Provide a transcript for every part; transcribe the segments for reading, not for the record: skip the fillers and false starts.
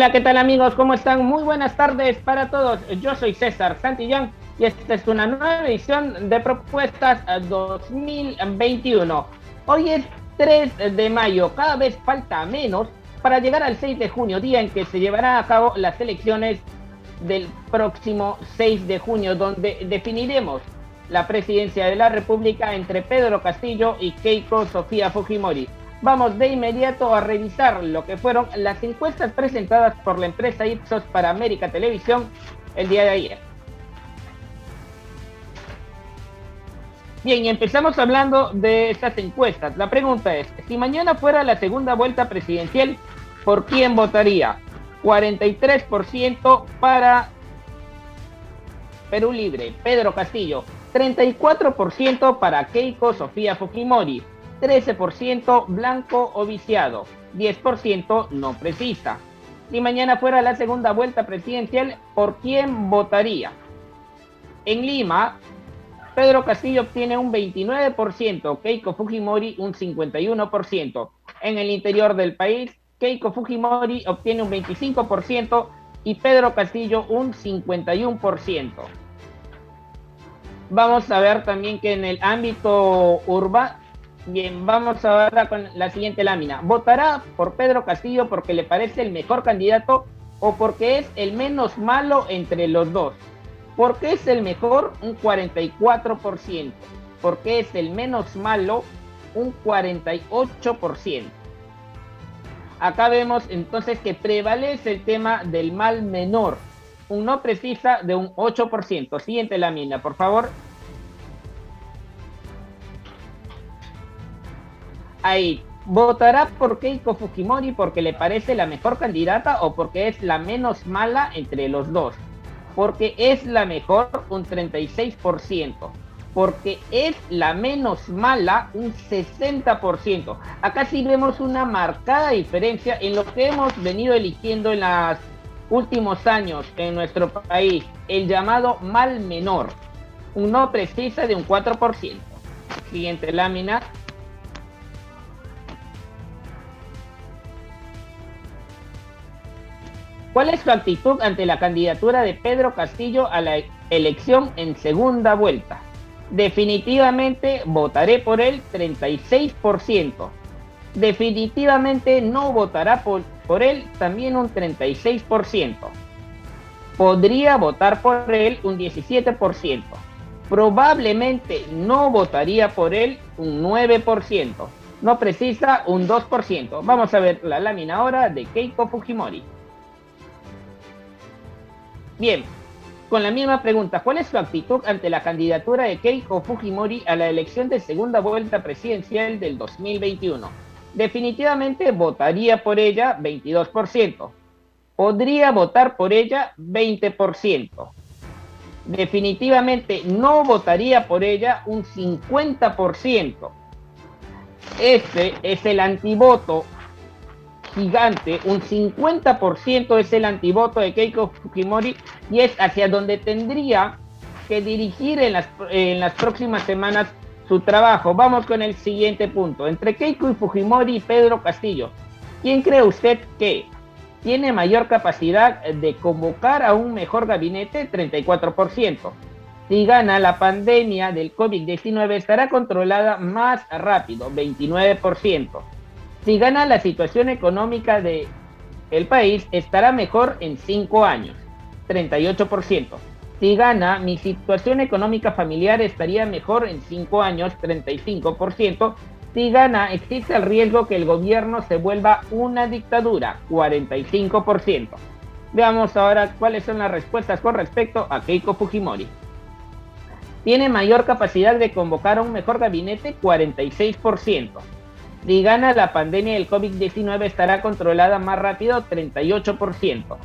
Hola, ¿qué tal amigos? ¿Cómo están? Muy buenas tardes para todos. Yo soy César Santillán y esta es una nueva edición de Propuestas 2021. Hoy es 3 de mayo, cada vez falta menos para llegar al 6 de junio, día en que se llevarán a cabo las elecciones del próximo 6 de junio, donde definiremos la presidencia de la República entre Pedro Castillo y Keiko Sofía Fujimori. Vamos de inmediato a revisar lo que fueron las encuestas presentadas por la empresa Ipsos para América Televisión el día de ayer. Bien, y empezamos hablando de estas encuestas. La pregunta es, si mañana fuera la segunda vuelta presidencial, ¿por quién votaría? 43% para Perú Libre, Pedro Castillo. 34% para Keiko Sofía Fujimori. 13% blanco o viciado, 10% no precisa. Si mañana fuera la segunda vuelta presidencial, ¿por quién votaría? En Lima, Pedro Castillo obtiene un 29%, Keiko Fujimori un 51%. En el interior del país, Keiko Fujimori obtiene un 25% y Pedro Castillo un 51%. Vamos a ver también que en el ámbito urbano, bien, vamos ahora con la siguiente lámina. ¿Votará por Pedro Castillo porque le parece el mejor candidato o porque es el menos malo entre los dos? ¿Por qué es el mejor? Un 44%. ¿Por qué es el menos malo? Un 48%. Acá vemos entonces que prevalece el tema del mal menor. Un no precisa de un 8%. Siguiente lámina, por favor. Ahí, ¿votará por Keiko Fujimori porque le parece la mejor candidata o porque es la menos mala entre los dos? Porque es la mejor, un 36%. Porque es la menos mala, un 60%. Acá sí vemos una marcada diferencia en lo que hemos venido eligiendo en los últimos años en nuestro país, el llamado mal menor. Un no precisa de un 4%. Siguiente lámina. ¿Cuál es su actitud ante la candidatura de Pedro Castillo a la elección en segunda vuelta? Definitivamente votaré por él, 36%. Definitivamente no votará por él, también un 36%. Podría votar por él, un 17%. Probablemente no votaría por él, un 9%. No precisa, un 2%. Vamos a ver la lámina ahora de Keiko Fujimori. Bien, con la misma pregunta, ¿cuál es su actitud ante la candidatura de Keiko Fujimori a la elección de segunda vuelta presidencial del 2021? Definitivamente votaría por ella, 22%. Podría votar por ella, 20%. Definitivamente no votaría por ella, un 50%. Este es el antivoto gigante, un 50% es el antivoto de Keiko Fujimori y es hacia donde tendría que dirigir en las próximas semanas su trabajo. Vamos con el siguiente punto. Entre Keiko y Fujimori y Pedro Castillo, ¿quién cree usted que tiene mayor capacidad de convocar a un mejor gabinete? 34%. Si gana, la pandemia del COVID-19 estará controlada más rápido, 29%. Si gana, la situación económica del país estará mejor en 5 años, 38%. Si gana, mi situación económica familiar estaría mejor en 5 años, 35%. Si gana, existe el riesgo que el gobierno se vuelva una dictadura, 45%. Veamos ahora cuáles son las respuestas con respecto a Keiko Fujimori. Tiene mayor capacidad de convocar a un mejor gabinete, 46%. Si gana, la pandemia del COVID-19 estará controlada más rápido, 38%.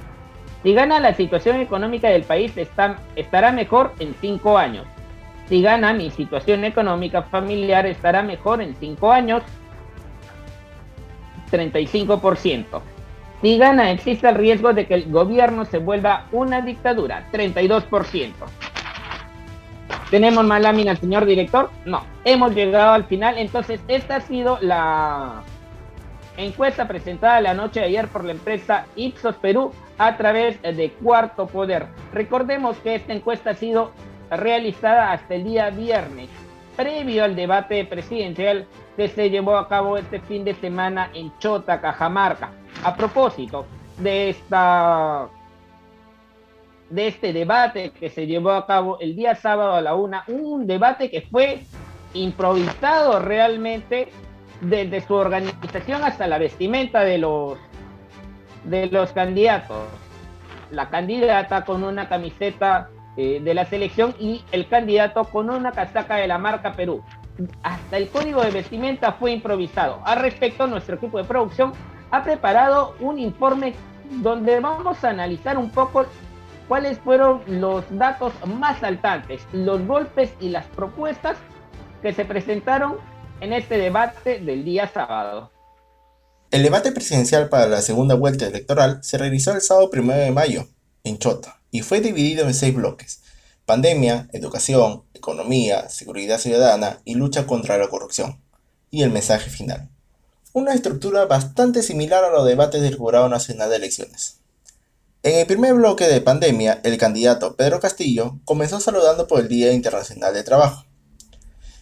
Si gana, la situación económica del país estará mejor en 5 años. Si gana, mi situación económica familiar estará mejor en 5 años, 35%. Si gana, existe el riesgo de que el gobierno se vuelva una dictadura, 32%. ¿Tenemos más láminas, señor director? No, hemos llegado al final. Entonces, esta ha sido la encuesta presentada la noche de ayer por la empresa Ipsos Perú a través de Cuarto Poder. Recordemos que esta encuesta ha sido realizada hasta el día viernes, previo al debate presidencial que se llevó a cabo este fin de semana en Chota, Cajamarca. A propósito de este debate que se llevó a cabo el día sábado a la 1, un debate que fue improvisado realmente, desde su organización hasta la vestimenta de los candidatos. La candidata con una camiseta de la selección y el candidato con una casaca de la marca Perú. Hasta el código de vestimenta fue improvisado. Al respecto, nuestro equipo de producción ha preparado un informe donde vamos a analizar un poco cuáles fueron los datos más saltantes, los golpes y las propuestas que se presentaron en este debate del día sábado. El debate presidencial para la segunda vuelta electoral se realizó el sábado 1 de mayo en Chota y fue dividido en 6 bloques: pandemia, educación, economía, seguridad ciudadana y lucha contra la corrupción. Y el mensaje final: una estructura bastante similar a los debates del Jurado Nacional de Elecciones. En el primer bloque de pandemia, el candidato Pedro Castillo comenzó saludando por el Día Internacional del Trabajo.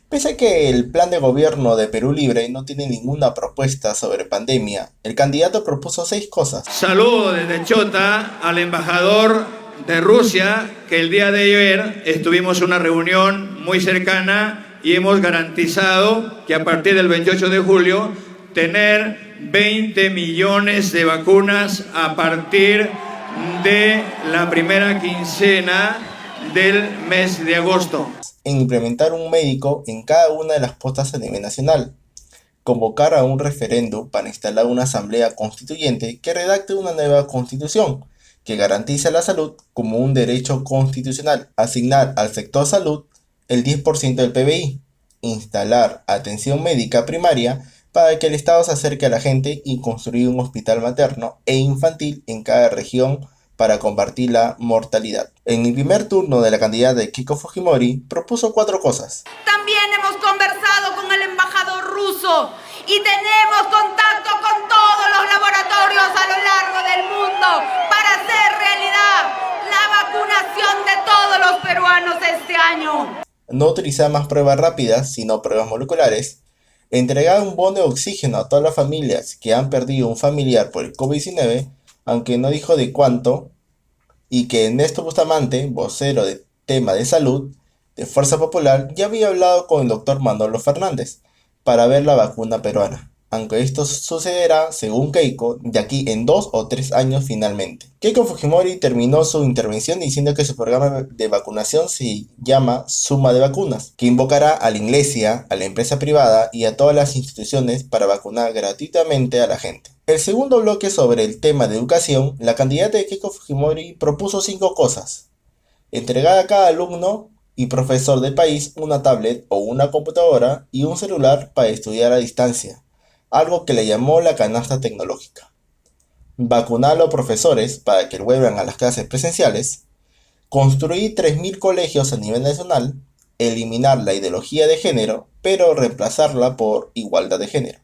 Pese a que el plan de gobierno de Perú Libre no tiene ninguna propuesta sobre pandemia, el candidato propuso 6 cosas. Saludo desde Chota al embajador de Rusia, que el día de ayer estuvimos en una reunión muy cercana y hemos garantizado que a partir del 28 de julio tener 20 millones de vacunas a partir de la primera quincena del mes de agosto. En implementar un médico en cada una de las postas a nivel nacional, convocar a un referéndum para instalar una asamblea constituyente que redacte una nueva constitución que garantice la salud como un derecho constitucional, asignar al sector salud el 10% del PBI, instalar atención médica primaria para que el Estado se acerque a la gente y construir un hospital materno e infantil en cada región para combatir la mortalidad. En el primer turno de la candidata de Keiko Fujimori propuso 4 cosas. También hemos conversado con el embajador ruso y tenemos contacto con todos los laboratorios a lo largo del mundo para hacer realidad la vacunación de todos los peruanos este año. No utilizar más pruebas rápidas, sino pruebas moleculares. Entregar un bono de oxígeno a todas las familias que han perdido un familiar por el COVID-19, aunque no dijo de cuánto, y que Néstor Bustamante, vocero de tema de salud de Fuerza Popular, ya había hablado con el doctor Manolo Fernández para ver la vacuna peruana, aunque esto sucederá, según Keiko, de aquí en 2 o 3 años finalmente. Keiko Fujimori terminó su intervención diciendo que su programa de vacunación se llama Suma de Vacunas, que invocará a la iglesia, a la empresa privada y a todas las instituciones para vacunar gratuitamente a la gente. El segundo bloque, sobre el tema de educación, la candidata de Keiko Fujimori propuso 5 cosas: entregar a cada alumno y profesor del país una tablet o una computadora y un celular para estudiar a distancia, algo que le llamó la canasta tecnológica; vacunar a los profesores para que vuelvan a las clases presenciales; construir 3.000 colegios a nivel nacional; eliminar la ideología de género, pero reemplazarla por igualdad de género;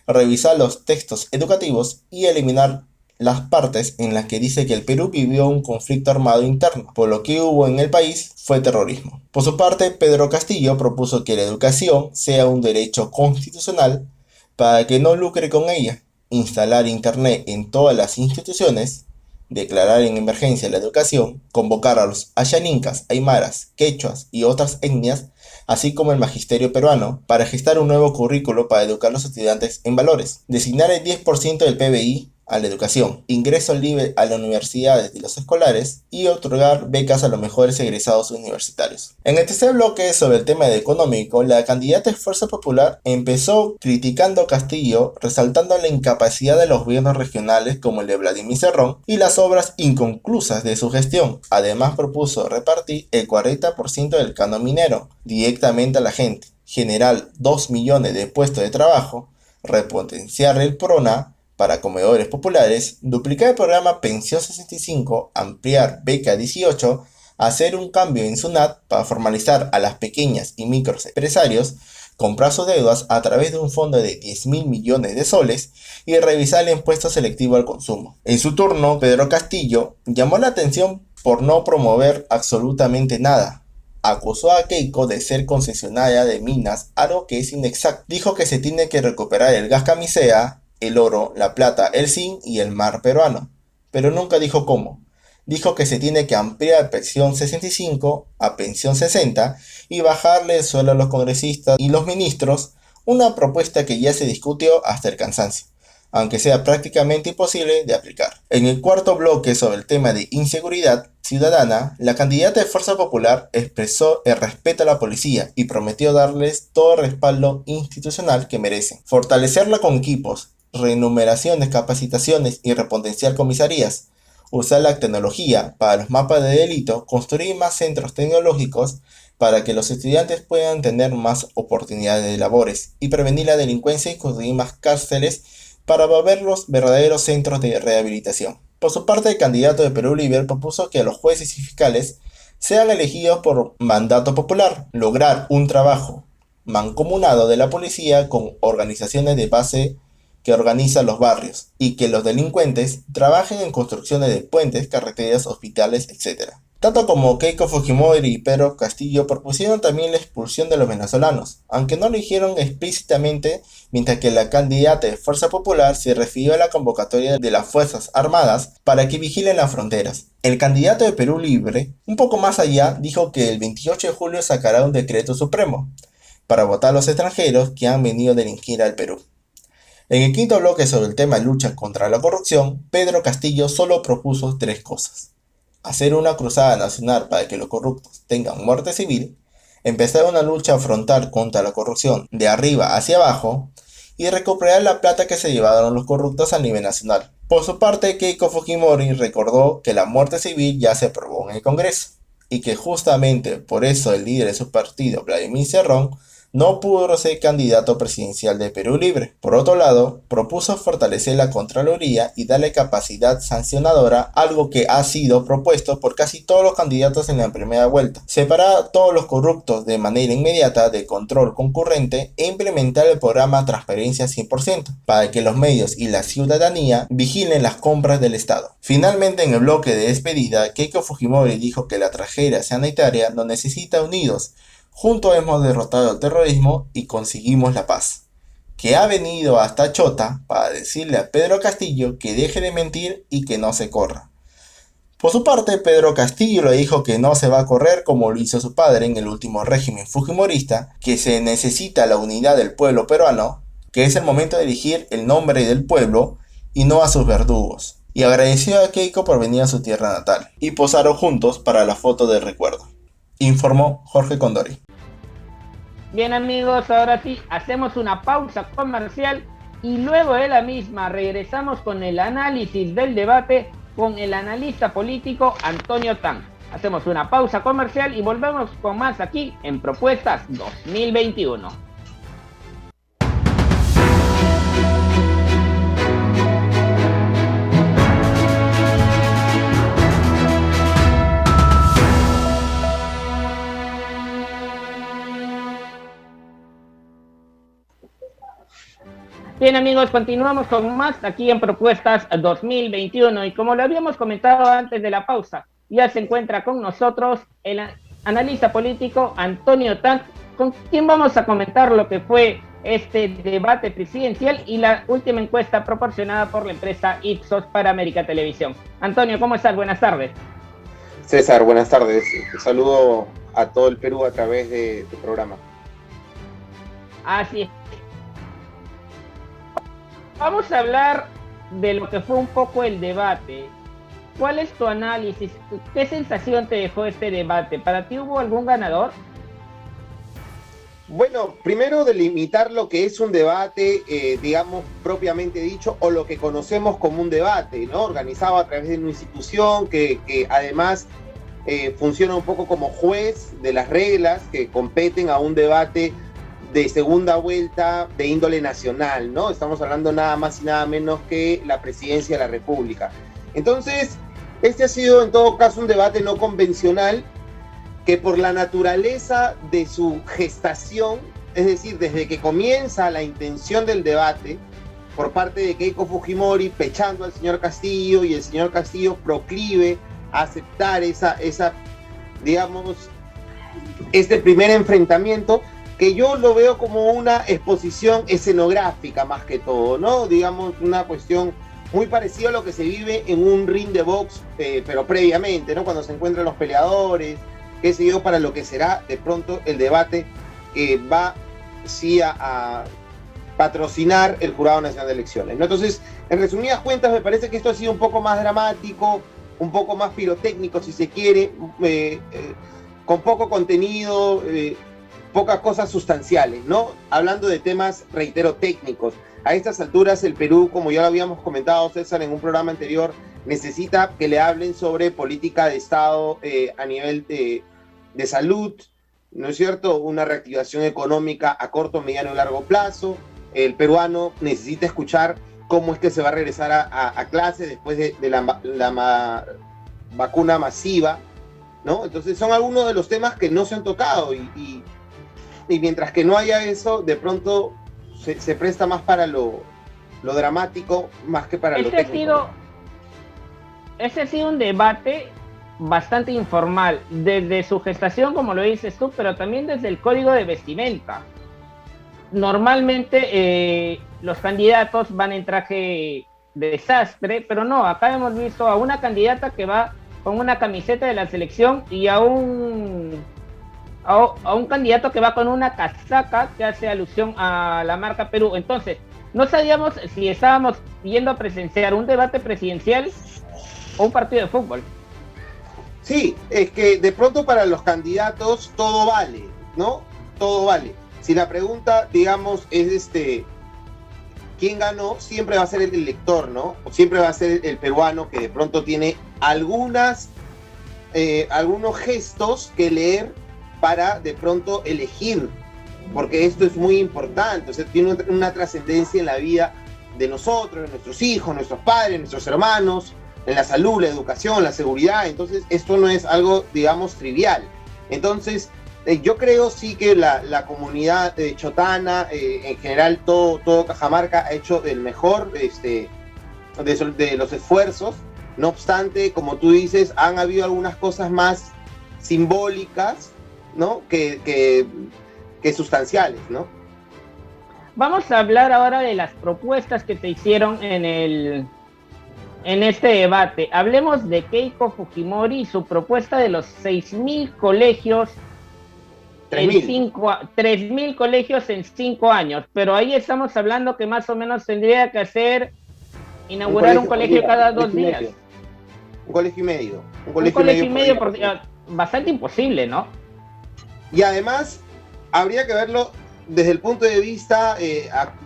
revisar los textos educativos y eliminar las partes en las que dice que el Perú vivió un conflicto armado interno, por lo que hubo en el país fue terrorismo. Por su parte, Pedro Castillo propuso que la educación sea un derecho constitucional para que no lucre con ella, instalar internet en todas las instituciones, declarar en emergencia la educación, convocar a los ayanincas, aymaras, quechuas y otras etnias, así como el magisterio peruano, para gestar un nuevo currículo para educar a los estudiantes en valores, designar el 10% del PBI a la educación, ingreso libre a las universidades y los escolares y otorgar becas a los mejores egresados universitarios. En el tercer bloque, sobre el tema económico, la candidata de Fuerza Popular empezó criticando a Castillo, resaltando la incapacidad de los gobiernos regionales como el de Vladimir Cerrón y las obras inconclusas de su gestión. Además, propuso repartir el 40% del canon minero directamente a la gente, generar 2 millones de puestos de trabajo, repotenciar el PRONA para comedores populares, duplicar el programa Pensión 65, ampliar Beca 18, hacer un cambio en SUNAT para formalizar a las pequeñas y microempresarios, comprar sus deudas a través de un fondo de 10.000 millones de soles y revisar el impuesto selectivo al consumo. En su turno, Pedro Castillo llamó la atención por no promover absolutamente nada. Acusó a Keiko de ser concesionaria de minas, algo que es inexacto. Dijo que se tiene que recuperar el gas camisea, el oro, la plata, el zinc y el mar peruano, pero nunca dijo cómo. Dijo que se tiene que ampliar pensión 65 a pensión 60 y bajarle el sueldo a los congresistas y los ministros, una propuesta que ya se discutió hasta el cansancio, aunque sea prácticamente imposible de aplicar. En el cuarto bloque sobre el tema de inseguridad ciudadana, la candidata de Fuerza Popular expresó el respeto a la policía y prometió darles todo el respaldo institucional que merecen, fortalecerla con equipos, renumeraciones, capacitaciones y repotenciar comisarías, usar la tecnología para los mapas de delito, construir más centros tecnológicos para que los estudiantes puedan tener más oportunidades de labores y prevenir la delincuencia y construir más cárceles para volver los verdaderos centros de rehabilitación. Por su parte, el candidato de Perú Libre propuso que los jueces y fiscales sean elegidos por mandato popular, lograr un trabajo mancomunado de la policía con organizaciones de base que organizan los barrios y que los delincuentes trabajen en construcciones de puentes, carreteras, hospitales, etc. Tanto como Keiko Fujimori y Pedro Castillo propusieron también la expulsión de los venezolanos, aunque no lo dijeron explícitamente, mientras que la candidata de Fuerza Popular se refirió a la convocatoria de las Fuerzas Armadas para que vigilen las fronteras. El candidato de Perú Libre, un poco más allá, dijo que el 28 de julio sacará un decreto supremo para votar a los extranjeros que han venido a delinquir al Perú. En el quinto bloque sobre el tema de lucha contra la corrupción, Pedro Castillo solo propuso 3 cosas. Hacer una cruzada nacional para que los corruptos tengan muerte civil, empezar una lucha frontal contra la corrupción de arriba hacia abajo y recuperar la plata que se llevaron los corruptos a nivel nacional. Por su parte, Keiko Fujimori recordó que la muerte civil ya se aprobó en el Congreso y que justamente por eso el líder de su partido, Vladimir Cerrón, no pudo ser candidato presidencial de Perú Libre. Por otro lado, propuso fortalecer la Contraloría y darle capacidad sancionadora, algo que ha sido propuesto por casi todos los candidatos en la primera vuelta. Separar a todos los corruptos de manera inmediata de control concurrente e implementar el programa Transparencia 100%, para que los medios y la ciudadanía vigilen las compras del Estado. Finalmente, en el bloque de despedida, Keiko Fujimori dijo que la tragedia sanitaria nos necesita unidos. Juntos hemos derrotado el terrorismo y conseguimos la paz. Que ha venido hasta Chota para decirle a Pedro Castillo que deje de mentir y que no se corra. Por su parte, Pedro Castillo le dijo que no se va a correr como lo hizo su padre en el último régimen fujimorista, que se necesita la unidad del pueblo peruano, que es el momento de elegir el nombre del pueblo y no a sus verdugos. Y agradeció a Keiko por venir a su tierra natal y posaron juntos para la foto de recuerdo. Informó Jorge Condori. Bien amigos, ahora sí, hacemos una pausa comercial y luego de la misma regresamos con el análisis del debate con el analista político Antonio Tang. Hacemos una pausa comercial y volvemos con más aquí en Propuestas 2021. Bien amigos, continuamos con más aquí en Propuestas 2021 y como lo habíamos comentado antes de la pausa, ya se encuentra con nosotros el analista político Antonio Tang, con quien vamos a comentar lo que fue este debate presidencial y la última encuesta proporcionada por la empresa Ipsos para América Televisión. Antonio, ¿cómo estás? Buenas tardes. César, buenas tardes. Un saludo a todo el Perú a través de tu programa. Así es. Vamos a hablar de lo que fue un poco el debate. ¿Cuál es tu análisis? ¿Qué sensación te dejó este debate? ¿Para ti hubo algún ganador? Bueno, primero delimitar lo que es un debate, digamos, propiamente dicho, o lo que conocemos como un debate, ¿no? Organizado a través de una institución que además funciona un poco como juez de las reglas que competen a un debate de segunda vuelta de índole nacional, ¿no? Estamos hablando nada más y nada menos que la presidencia de la República. Entonces, este ha sido en todo caso un debate no convencional que por la naturaleza de su gestación Es decir, desde que comienza la intención del debate por parte de Keiko Fujimori pechando al señor Castillo y el señor Castillo proclive a aceptar digamos, este primer enfrentamiento, que yo lo veo como una exposición escenográfica más que todo, ¿no? Digamos, una cuestión muy parecida a lo que se vive en un ring de box, pero previamente, ¿no? Cuando se encuentran los peleadores, qué sé yo, para lo que será de pronto el debate que va sí a patrocinar el Jurado Nacional de Elecciones, ¿no? Entonces, en resumidas cuentas, me parece que esto ha sido un poco más dramático, un poco más pirotécnico, si se quiere, con poco contenido, pocas cosas sustanciales, ¿no? Hablando de temas, reitero, técnicos. A estas alturas, el Perú, como ya lo habíamos comentado, César, en un programa anterior, necesita que le hablen sobre política de Estado a nivel de salud, ¿no es cierto? Una reactivación económica a corto, mediano y largo plazo. El peruano necesita escuchar cómo es que se va a regresar a clase después de la vacuna masiva, ¿no? Entonces son algunos de los temas que no se han tocado y mientras que no haya eso, de pronto se presta más para lo dramático más que para lo técnico. Ese ha sido un debate bastante informal, desde su gestación, como lo dices tú, pero también desde el código de vestimenta. Normalmente los candidatos van en traje de desastre, pero no, acá hemos visto a una candidata que va con una camiseta de la selección y a un candidato que va con una casaca que hace alusión a la marca Perú. Entonces, no sabíamos si estábamos yendo a presenciar un debate presidencial o un partido de fútbol. Sí, es que de pronto para los candidatos todo vale, ¿no? Todo vale. Si la pregunta, digamos, es ¿quién ganó? Siempre va a ser el elector, ¿no? O siempre va a ser el peruano que de pronto tiene algunos gestos que leer para de pronto elegir, porque esto es muy importante, o sea, tiene una trascendencia en la vida de nosotros, de nuestros hijos, nuestros padres, nuestros hermanos, en la salud, la educación, la seguridad. Entonces esto no es algo, digamos, trivial. Entonces yo creo sí que la comunidad chotana, en general todo Cajamarca ha hecho el mejor de los esfuerzos. No obstante, como tú dices, han habido algunas cosas más simbólicas, ¿no? que sustanciales, ¿no? Vamos a hablar ahora de las propuestas que se hicieron en este debate. Hablemos de Keiko Fujimori y su propuesta de los 6.000 colegios 3.000 colegios en 5 años, pero ahí estamos hablando que más o menos tendría que inaugurar un colegio cada 2 días. Un colegio y medio. Un colegio y medio por día. Bastante imposible, ¿no? Y además, habría que verlo desde el punto de vista,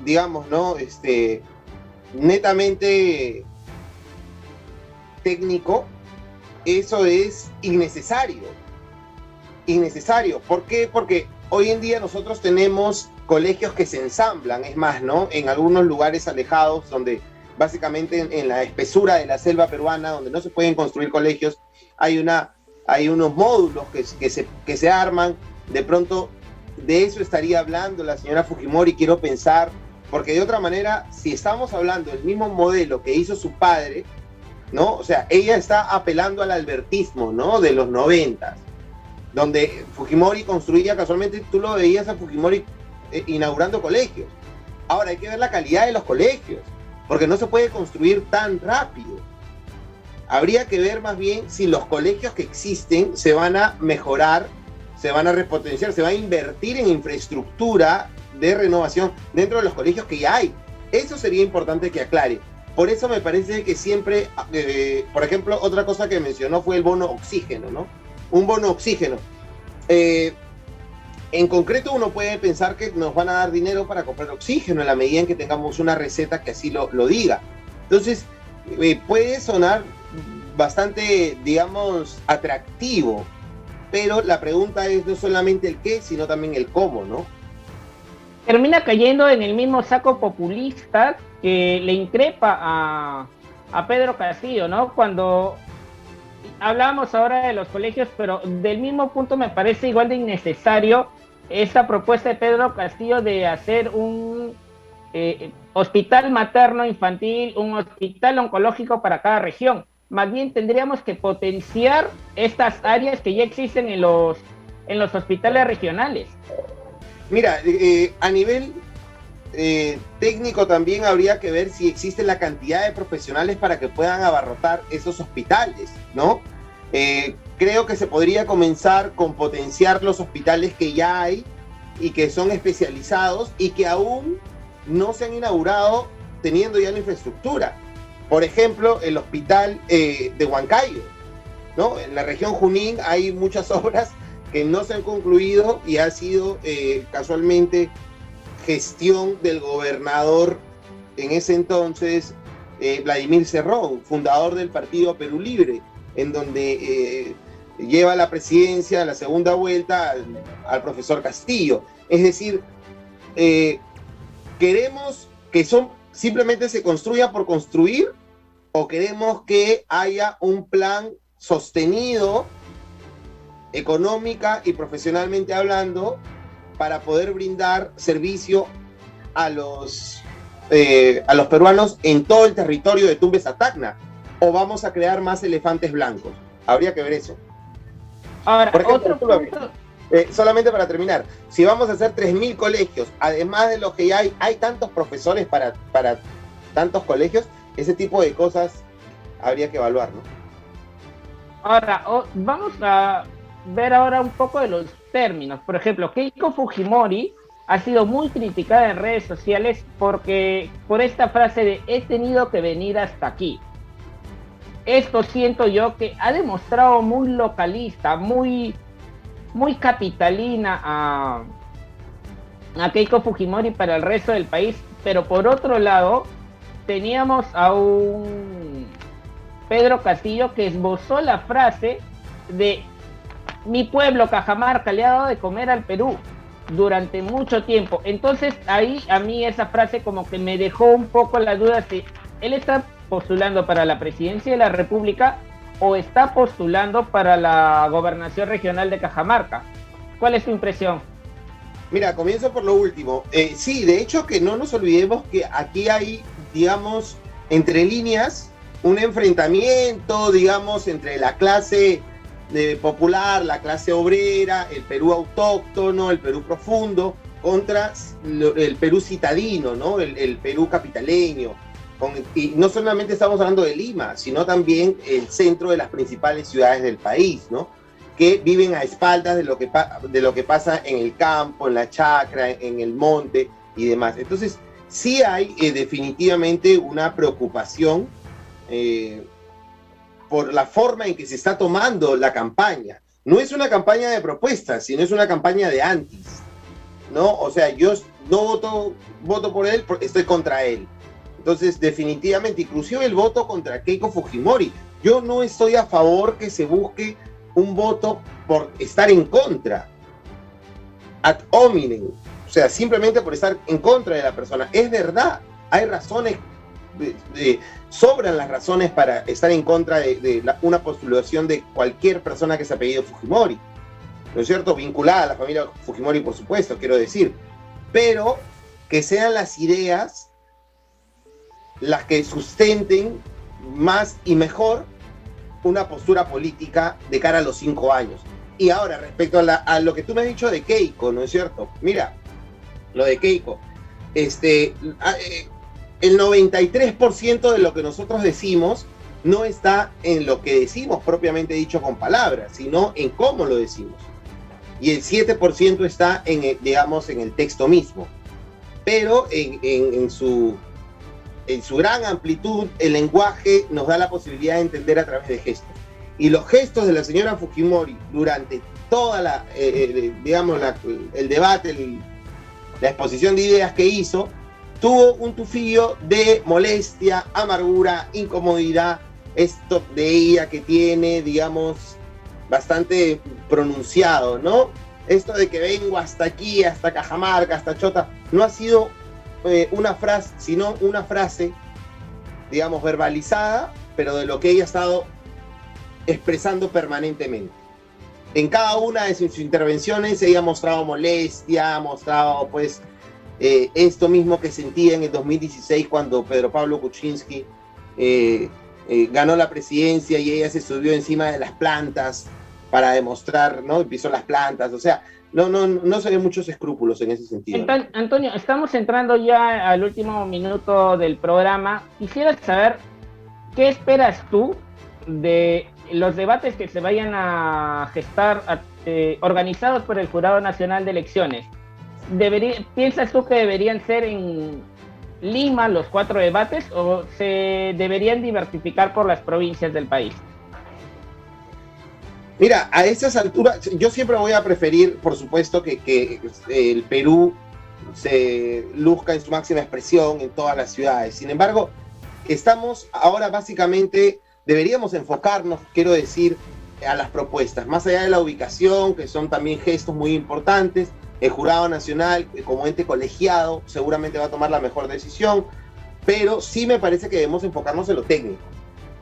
digamos, ¿no? Netamente técnico. Eso es innecesario. ¿Por qué? Porque hoy en día nosotros tenemos colegios que se ensamblan, es más, ¿no? En algunos lugares alejados, donde básicamente en la espesura de la selva peruana, donde no se pueden construir colegios, hay unos módulos que se arman. De pronto, de eso estaría hablando la señora Fujimori, quiero pensar, porque de otra manera, si estamos hablando del mismo modelo que hizo su padre, ¿no? O sea, ella está apelando al albertismo, ¿no? De los 90, donde Fujimori construía, casualmente tú lo veías a Fujimori inaugurando colegios. Ahora hay que ver la calidad de los colegios, porque no se puede construir tan rápido. Habría que ver más bien si los colegios que existen se van a mejorar, se van a repotenciar, se va a invertir en infraestructura de renovación dentro de los colegios que ya hay. Eso sería importante que aclare. Por eso me parece que siempre, por ejemplo, otra cosa que mencionó fue el bono oxígeno, ¿no? Un bono oxígeno. En concreto, uno puede pensar que nos van a dar dinero para comprar oxígeno en la medida en que tengamos una receta que así lo diga. Entonces, puede sonar bastante, digamos, atractivo, pero la pregunta es no solamente el qué, sino también el cómo, ¿no? Termina cayendo en el mismo saco populista que le increpa a Pedro Castillo, ¿no? Cuando hablábamos ahora de los colegios, pero del mismo punto me parece igual de innecesario esta propuesta de Pedro Castillo de hacer un hospital materno infantil, un hospital oncológico para cada región. Más bien tendríamos que potenciar estas áreas que ya existen en los hospitales regionales. Mira, a nivel técnico también habría que ver si existe la cantidad de profesionales para que puedan abarrotar esos hospitales, ¿no? Creo que se podría comenzar con potenciar los hospitales que ya hay y que son especializados y que aún no se han inaugurado teniendo ya la infraestructura. Por ejemplo, el hospital de Huancayo, ¿no? En la región Junín hay muchas obras que no se han concluido y ha sido casualmente gestión del gobernador en ese entonces, Vladimir Cerrón, fundador del partido Perú Libre, en donde lleva la presidencia, la segunda vuelta al profesor Castillo. Es decir, queremos que simplemente se construya por construir, o queremos que haya un plan sostenido económica y profesionalmente hablando para poder brindar servicio a los peruanos en todo el territorio de Tumbes a Tacna, o vamos a crear más elefantes blancos. Habría que ver eso. Ahora, por ejemplo, otro punto... solamente para terminar, si vamos a hacer 3.000 colegios, además de los que ya hay tantos profesores para tantos colegios, ese tipo de cosas habría que evaluar, ¿no? Ahora, vamos a ver ahora un poco de los términos. Por ejemplo, Keiko Fujimori ha sido muy criticada en redes sociales por esta frase de "he tenido que venir hasta aquí". Esto siento yo que ha demostrado muy localista, muy capitalina a Keiko Fujimori para el resto del país, pero por otro lado teníamos a un Pedro Castillo que esbozó la frase de "mi pueblo Cajamarca le ha dado de comer al Perú" durante mucho tiempo. Entonces ahí a mí esa frase como que me dejó un poco la duda si él está postulando para la presidencia de la República o está postulando para la gobernación regional de Cajamarca. ¿Cuál es tu impresión? Mira, comienzo por lo último. Sí, de hecho que no nos olvidemos que aquí hay, digamos, entre líneas, un enfrentamiento, digamos, entre la clase popular, la clase obrera, el Perú autóctono, el Perú profundo, contra el Perú citadino, ¿no? El Perú capitaleño. Y no solamente estamos hablando de Lima, sino también el centro de las principales ciudades del país, ¿no? Que viven a espaldas de lo que pasa en el campo, en la chacra, en el monte y demás. Entonces, sí hay definitivamente una preocupación por la forma en que se está tomando la campaña. No es una campaña de propuestas, sino es una campaña de antis, ¿no? O sea, yo no voto por él, estoy contra él. Entonces, definitivamente, inclusive el voto contra Keiko Fujimori. Yo no estoy a favor que se busque un voto por estar en contra, ad hominem, o sea, simplemente por estar en contra de la persona. Es verdad, hay razones, sobran las razones para estar en contra de una postulación de cualquier persona que se apellido Fujimori, ¿no es cierto? Vinculada a la familia Fujimori, por supuesto, quiero decir, pero que sean las ideas las que sustenten más y mejor una postura política de cara a los 5 años. Y ahora, respecto a lo que tú me has dicho de Keiko, ¿no es cierto? Mira, lo de Keiko, el 93% de lo que nosotros decimos no está en lo que decimos propiamente dicho con palabras, sino en cómo lo decimos. Y el 7% está en el texto mismo. Pero en su gran amplitud, el lenguaje nos da la posibilidad de entender a través de gestos. Y los gestos de la señora Fujimori durante toda el debate, la exposición de ideas que hizo, tuvo un tufillo de molestia, amargura, incomodidad, esto de ella que tiene, digamos, bastante pronunciado, ¿no? Esto de que vengo hasta aquí, hasta Cajamarca, hasta Chota, no ha sido una frase, sino una frase, digamos, verbalizada, pero de lo que ella ha estado expresando permanentemente. en cada una de sus intervenciones ella ha mostrado molestia, ha mostrado pues esto mismo que sentía en el 2016 cuando Pedro Pablo Kuczynski ganó la presidencia y ella se subió encima de las plantas para demostrar, ¿no? Y pisó las plantas, o sea, no se ven muchos escrúpulos en ese sentido. Antonio, estamos entrando ya al último minuto del programa. Quisiera saber qué esperas tú de los debates que se vayan a gestar organizados por el Jurado Nacional de Elecciones. ¿Piensas tú que deberían ser en Lima los 4 debates o se deberían diversificar por las provincias del país? Mira, a estas alturas, yo siempre voy a preferir, por supuesto, que el Perú se luzca en su máxima expresión en todas las ciudades. Sin embargo, estamos ahora básicamente, deberíamos enfocarnos, quiero decir, a las propuestas, más allá de la ubicación, que son también gestos muy importantes. El Jurado Nacional, como ente colegiado, seguramente va a tomar la mejor decisión, pero sí me parece que debemos enfocarnos en lo técnico.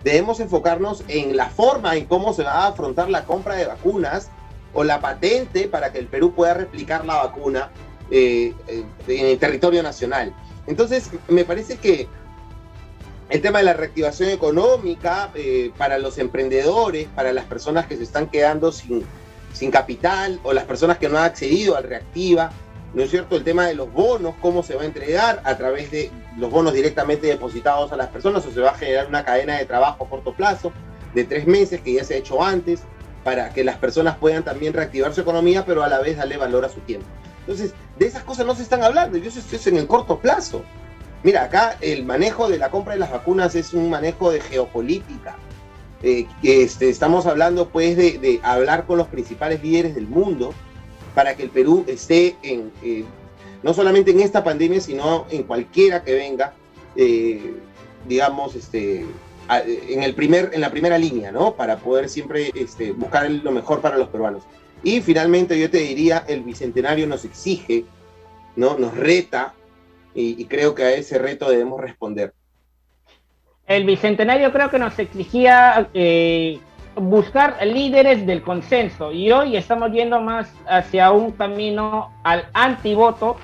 Debemos enfocarnos en la forma en cómo se va a afrontar la compra de vacunas o la patente para que el Perú pueda replicar la vacuna en el territorio nacional. Entonces, me parece que el tema de la reactivación económica para los emprendedores, para las personas que se están quedando sin capital o las personas que no han accedido al Reactiva, ¿no es cierto? El tema de los bonos, cómo se va a entregar a través de los bonos directamente depositados a las personas o se va a generar una cadena de trabajo a corto plazo de 3 meses que ya se ha hecho antes para que las personas puedan también reactivar su economía pero a la vez darle valor a su tiempo. Entonces, de esas cosas no se están hablando y eso es en el corto plazo. Mira, acá el manejo de la compra de las vacunas es un manejo de geopolítica. Estamos hablando pues de hablar con los principales líderes del mundo para que el Perú esté no solamente en esta pandemia, sino en cualquiera que venga, digamos, en la primera línea, ¿no? Para poder siempre buscar lo mejor para los peruanos. Y finalmente yo te diría, el Bicentenario nos exige, ¿no? Nos reta, y creo que a ese reto debemos responder. El Bicentenario creo que nos exigía buscar líderes del consenso y hoy estamos yendo más hacia un camino al antivoto,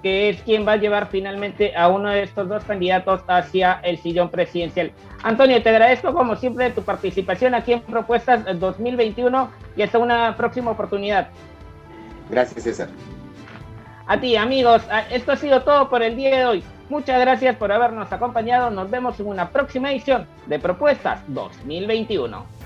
que es quien va a llevar finalmente a uno de estos 2 candidatos hacia el sillón presidencial. Antonio, te agradezco como siempre tu participación aquí en Propuestas 2021 y hasta una próxima oportunidad. Gracias, César. A ti, amigos, esto ha sido todo por el día de hoy. Muchas gracias por habernos acompañado. Nos vemos en una próxima edición de Propuestas 2021.